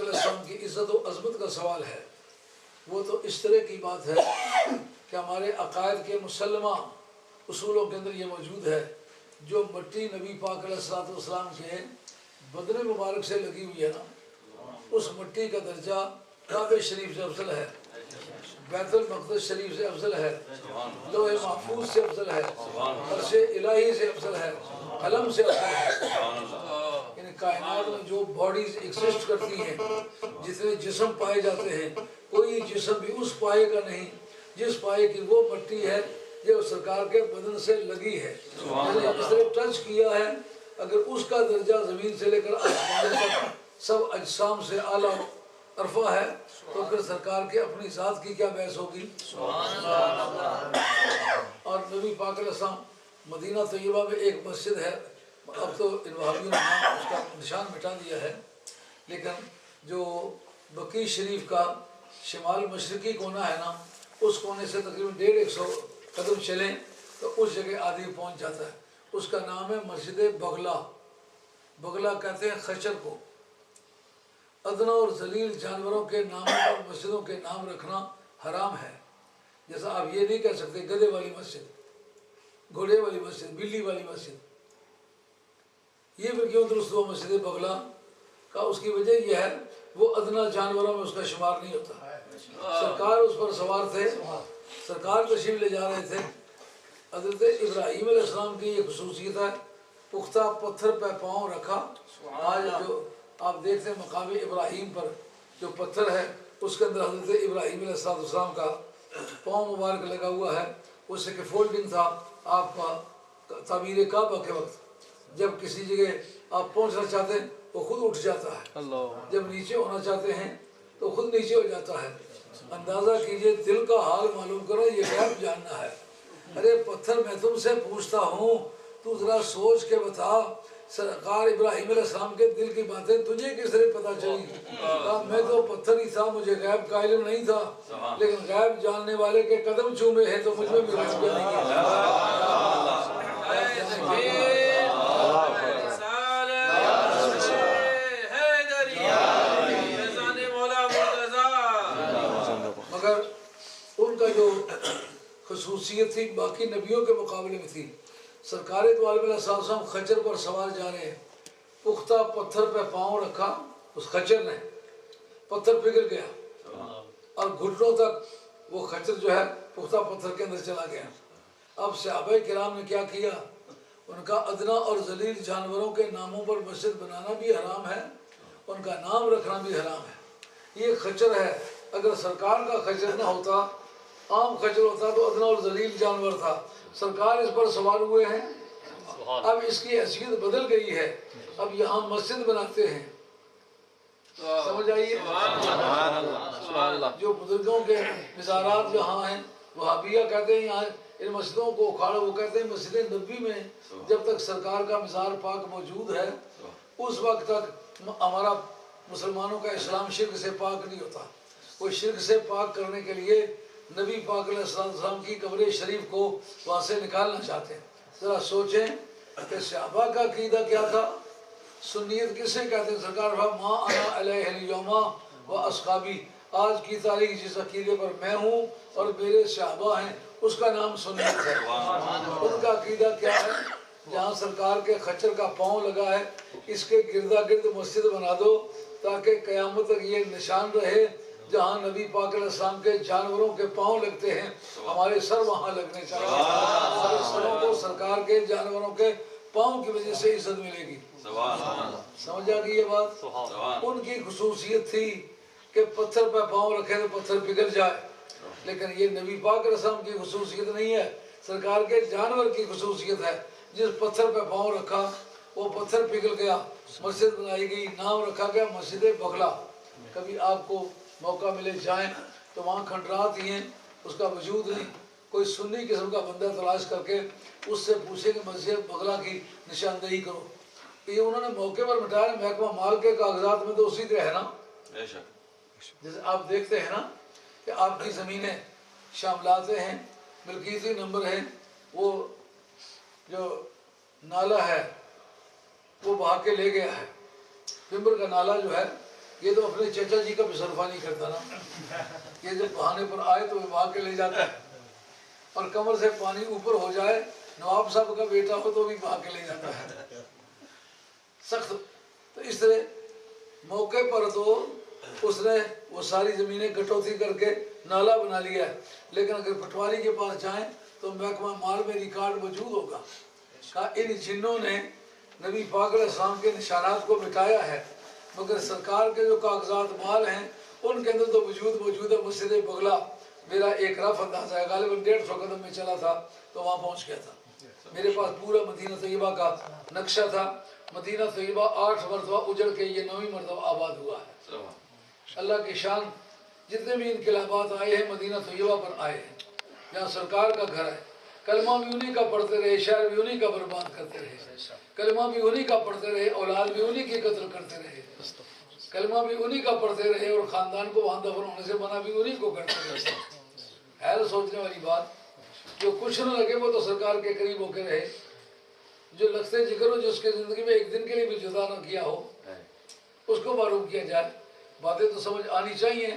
پاک علیہ السلام کی عزت و عظمت کا سوال ہے، وہ تو اس طرح کی بات ہے کہ ہمارے عقائد کے مسلمہ اصولوں کے اندر یہ موجود ہے، جو مٹی نبی پاک علیہ السلام کے بدن مبارک سے لگی ہوئی ہے نا، اس مٹی کا درجہ کعبہ شریف سے افضل ہے، بیت المقدس شریف سے افضل ہے، لوح محفوظ سے افضل ہے، عرش الہی سے افضل ہے، قلم سے افضل ہے۔ یعنی کائنات میں جو باڈیز ایگزسٹ کرتی ہیں، جتنے جسم پائے جاتے ہیں، کوئی جسم بھی اس پائے کا نہیں جس پائے کی وہ مٹی ہے جو سرکار کے بدن سے لگی ہے، یعنی اس طرح ٹچ کیا ہے۔ اگر اس کا درجہ زمین سے لے کر آسمان تک سب اجسام سے اعلیٰ عرفہ ہے، تو پھر سرکار کے اپنی ذات کی کیا بحث ہوگی۔ اور نبی پاک علیہ السلام مدینہ طیبہ میں ایک مسجد ہے، اب تو ان وہابیوں نے اس کا نشان مٹا دیا ہے، لیکن جو بقیع شریف کا شمال مشرقی کونا ہے نا، اس کونے سے تقریباً 150 قدم چلیں تو اس جگہ آدمی پہنچ جاتا ہے۔ اس کا نام ہے مسجد بغلا۔ بغلا کہتے ہیں خچر کو۔ ادنا اور ذلیل جانوروں کے ناموں پر مسجدوں کے نام رکھنا حرام ہے۔ جیسا آپ یہ نہیں کہہ سکتے گدھے والی مسجد، گھوڑے والی مسجد، بلی والی مسجد۔ یہ پھر کیوں درست ہوا مسجد بغلا کا؟ اس کی وجہ یہ ہے وہ ادنا جانوروں میں اس کا شمار نہیں ہوتا۔ سرکار اس پر سوار تھے، سرکار تشریف لے جا رہے تھے۔ حضرت ابراہیم علیہ السلام کی یہ خصوصیت ہے، پختہ پتھر پہ پاؤں رکھا۔ آج جو آپ دیکھتے ہیں مقام ابراہیم پر جو پتھر ہے، اس کے اندر حضرت ابراہیم علیہ السلام کا پاؤں مبارک لگا ہوا ہے۔ اس سے کہ فولڈنگ تھا آپ کا تعمیر کعبہ کے وقت، جب کسی جگہ آپ پہنچنا چاہتے ہیں وہ خود اٹھ جاتا ہے، جب نیچے ہونا چاہتے ہیں تو خود نیچے ہو جاتا ہے۔ اندازہ کیجئے، دل کا حال معلوم کرو، یہ غیب جاننا ہے۔ ارے پتھر، میں تم سے پوچھتا ہوں، تو ذرا سوچ کے بتا، سرکار ابراہیم علیہ السلام کے دل کی باتیں تجھے کس طرح پتہ چلی؟ کہا میں تو پتھر ہی تھا، مجھے غیب کا علم نہیں تھا، لیکن غیب جاننے والے کے قدم چومے ہیں تو مجھ میں بھی غیب نہیں ہے۔ مگر ان کا جو خصوصیت تھی باقی نبیوں کے مقابلے میں تھی، سرکار دو عالم علیہ السلام خچر پر سوار جا رہے ہیں، پختہ پتھر پہ پاؤں رکھا، اس خچر نے پتھر پگھل گیا اور گھٹنوں تک وہ خچر جو ہے پختہ پتھر کے اندر چلا گیا۔ اب صحابہ کرام نے کیا کیا؟ ان کا ادنا اور ذلیل جانوروں کے ناموں پر مسجد بنانا بھی حرام ہے، ان کا نام رکھنا بھی حرام ہے۔ یہ خچر ہے، اگر سرکار کا خچر نہ ہوتا، عام خچر ہوتا تو ادنا اور ذلیل جانور تھا، سرکار اس پر سوار ہوئے ہیں، اب اس کی حیثیت بدل گئی ہے، اب یہاں مسجد بناتے ہیں۔ سمجھ آئیے؟ جو بزرگوں کے مزارات جہاں ہیں، وہابیہ کہتے ہیں یہاں ان مسجدوں کو اکھاڑو، وہ کہتے ہیں مسجد نبوی میں جب تک سرکار کا مزار پاک موجود ہے اس وقت تک ہمارا مسلمانوں کا اسلام شرک سے پاک نہیں ہوتا۔ وہ شرک سے پاک کرنے کے لیے نبی پاک علیہ السلام کی قبر شریف کو وہاں سے نکالنا چاہتے ہیں۔ ذرا سوچیں کہ صحابہ کا عقیدہ کیا تھا، سنیت کسے کہتے ہیں؟ سرکار ما انا علیہ اليوم و اصحابی، آج کی تاریخ جس عقیدے پر میں ہوں اور میرے صحابہ ہیں اس کا نام سنیت ہے۔ ان کا عقیدہ کیا ہے؟ جہاں سرکار کے خچر کا پاؤں لگا ہے اس کے گردا گرد مسجد بنا دو تاکہ قیامت تک یہ نشان رہے، جہاں نبی پاک علیہ السلام کے جانوروں کے پاؤں لگتے ہیں ہمارے سر وہاں لگنے چاہیے۔ ہمارے سروں کو سرکار کے جانوروں کے پاؤں کی وجہ سے عزت ملے گی۔ سمجھ آ گئی یہ بات؟ ان کی خصوصیت تھی کہ پتھر پہ پاؤں رکھے تو پتھر پگھل جائے، لیکن یہ نبی پاک علیہ السلام کی خصوصیت نہیں ہے، سرکار کے جانور کی خصوصیت ہے۔ جس پتھر پہ پاؤں رکھا وہ پتھر پگھل گیا، مسجد بنائی گئی، نام رکھا گیا مسجد بغلا۔ کبھی آپ کو موقع ملے جائیں تو وہاں کھنڈرات ہی ہیں، اس کا وجود نہیں، کوئی سنی قسم کا بندہ تلاش کر کے اس سے پوچھے کہ مسجد بغلا کی نشاندہی کرو۔ یہ انہوں نے موقع پر مٹایا، محکمہ مال کے کاغذات میں تو اسی طرح ہے نا۔ جیسے آپ دیکھتے ہیں نا کہ آپ کی زمینیں شاملات ہیں، ملکیتی نمبر ہیں، وہ جو نالا ہے وہ بہا کے لے گیا ہے، پمبر کا نالا جو ہے یہ تو اپنے چچا جی کا بھی صرفہ نہیں کرتا نا، یہ جب بہانے پر آئے تو وہ کے لے جاتا ہے، اور کمر سے پانی اوپر ہو جائے، نواب صاحب کا بیٹا ہو تو بھی بہا کے لے جاتا ہے سخت۔ تو اس طرح موقع پر تو اس نے وہ ساری زمینیں کٹوتی کر کے نالا بنا لیا ہے، لیکن اگر پٹواری کے پاس جائیں تو محکمہ مال میں ریکارڈ موجود ہوگا، کہا ان جنوں نے نبی پاک علیہ السلام کے نشانات کو مٹایا ہے، مگر سرکار کے جو کاغذات مال ہیں ان کے اندر تو موجود ہے۔ مسجد بغلا میرا ایک رف اندازہ ہے، غالباً 150 قدم میں چلا تھا تو وہاں پہنچ گیا تھا۔ میرے پاس پورا مدینہ طیبہ کا نقشہ تھا۔ مدینہ طیبہ 8 مرتبہ اجڑ کے یہ 9ویں مرتبہ آباد ہوا ہے۔ اللہ کی شان، جتنے بھی انقلابات آئے ہیں مدینہ طیبہ پر آئے ہیں، جہاں سرکار کا گھر ہے۔ کلمہ بھی انہی کا پڑھتے رہے، شہر بھی انہی کا برباد کرتے رہے، کلمہ بھی انہی کا پڑھتے رہے، اولاد بھی انہی کے قتل کرتے رہے، کلمہ بھی انہی کا پڑھتے رہے، اور خاندان کو وہاں دفن ہونے سے منع بھی انہی کو کرتے رہے۔ ہے سوچنے والی بات، جو کچھ نہ لگے وہ تو سرکار کے قریب ہو کے رہے، جو لگتے جگر ہو، جس کے زندگی میں ایک دن کے لیے بھی جدا نہ کیا ہو، اس کو معروف کیا جائے۔ باتیں تو سمجھ آنی چاہیے۔